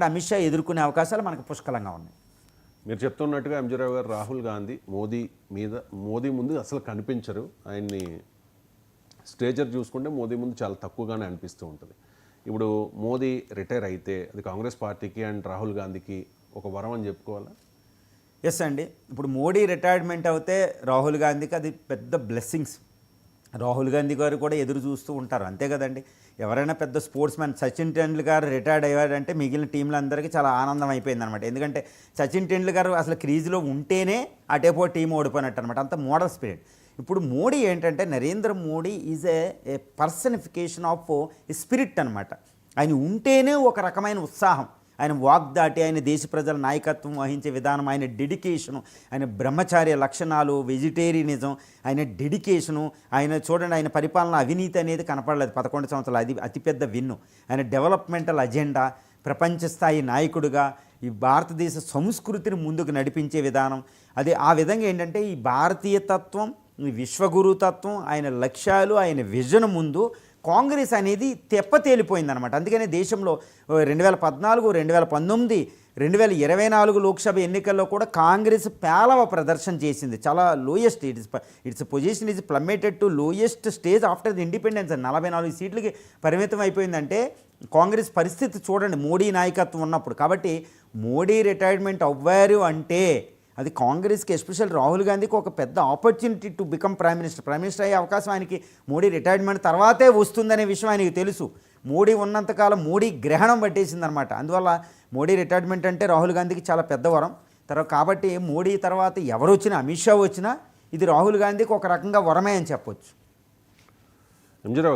అమిత్ షా ఎదుర్కొనే అవకాశాలు మనకు పుష్కలంగా ఉన్నాయి. మీరు చెప్తున్నట్టుగా ఎంజీరావు గారు రాహుల్ గాంధీ మోదీ ముందు అసలు కనిపించరు. ఆయన్ని స్టేజర్ చూసుకుంటే మోదీ ముందు చాలా తక్కువగానే అనిపిస్తూ ఉంటుంది. ఇప్పుడు మోదీ రిటైర్ అయితే అది కాంగ్రెస్ పార్టీకి అండ్ రాహుల్ గాంధీకి ఒక వరం అని చెప్పుకోవాలా? ఎస్ అండి. ఇప్పుడు మోడీ రిటైర్మెంట్ అవుతే రాహుల్ గాంధీకి అది పెద్ద బ్లెస్సింగ్స్. రాహుల్ గాంధీ గారు కూడా ఎదురు చూస్తూ ఉంటారు, అంతే కదండి. ఎవరైనా పెద్ద sportsman Sachin Tendulkar retired అయ్యాడంటే మిగిలిన టీంలందరికీ చాలా ఆనందం అయిపోయింది అనమాట. ఎందుకంటే సచిన్ టెండూల్కర్ అసలు క్రీజ్లో ఉంటేనే అటేపో టీం ఓడిపోయినట్టు అనమాట, అంత మోడల్ స్పిరిట్. ఇప్పుడు మోడీ ఏంటంటే Narendra Modi is a personification of spirit అనమాట. ఆయన ఉంటేనే ఒక రకమైన ఉత్సాహం, ఆయన వాగ్దాటి, ఆయన దేశ ప్రజల నాయకత్వం వహించే విధానం, ఆయన డెడికేషను, ఆయన బ్రహ్మచార్య లక్షణాలు, వెజిటేరియనిజం, ఆయన డెడికేషను, ఆయన చూడండి ఆయన పరిపాలన అవినీతి అనేది కనపడలేదు 11 సంవత్సరాలు, అది అతిపెద్ద విన్ను. ఆయన డెవలప్మెంటల్ అజెండా, ప్రపంచ స్థాయి నాయకుడిగా ఈ భారతదేశ సంస్కృతిని ముందుకు నడిపించే విధానం, అది ఆ విధంగా ఏంటంటే ఈ భారతీయ తత్వం, ఈ విశ్వగురు తత్వం, ఆయన లక్ష్యాలు, ఆయన విజన్ ముందు కాంగ్రెస్ అనేది తెప్పతేలిపోయిందనమాట. అందుకనే దేశంలో 2014, 2019, 2024 లోక్సభ ఎన్నికల్లో కూడా కాంగ్రెస్ పేలవ ప్రదర్శన చేసింది. చాలా lowest, its position is plummeted to lowest stage after the independence. 44 సీట్లకి పరిమితం అయిపోయిందంటే కాంగ్రెస్ పరిస్థితి చూడండి మోడీ నాయకత్వం ఉన్నప్పుడు. కాబట్టి మోడీ రిటైర్మెంట్ అవ్వారు అంటే అది కాంగ్రెస్కి, ఎస్పెషల్ రాహుల్ గాంధీకి ఒక పెద్ద opportunity to become prime minister అయ్యే అవకాశం ఆయనకి మోడీ రిటైర్మెంట్ తర్వాతే వస్తుందనే విషయం ఆయనకి తెలుసు. మోడీ ఉన్నంతకాలం మోడీ గ్రహణం పట్టేసిందనమాట. అందువల్ల మోడీ రిటైర్మెంట్ అంటే రాహుల్ గాంధీకి చాలా పెద్ద వరం. కాబట్టి మోడీ తర్వాత ఎవరు వచ్చినా, అమిత్ షా వచ్చినా ఇది రాహుల్ గాంధీకి ఒక రకంగా వరమే అని చెప్పొచ్చు. ఎంజీరావు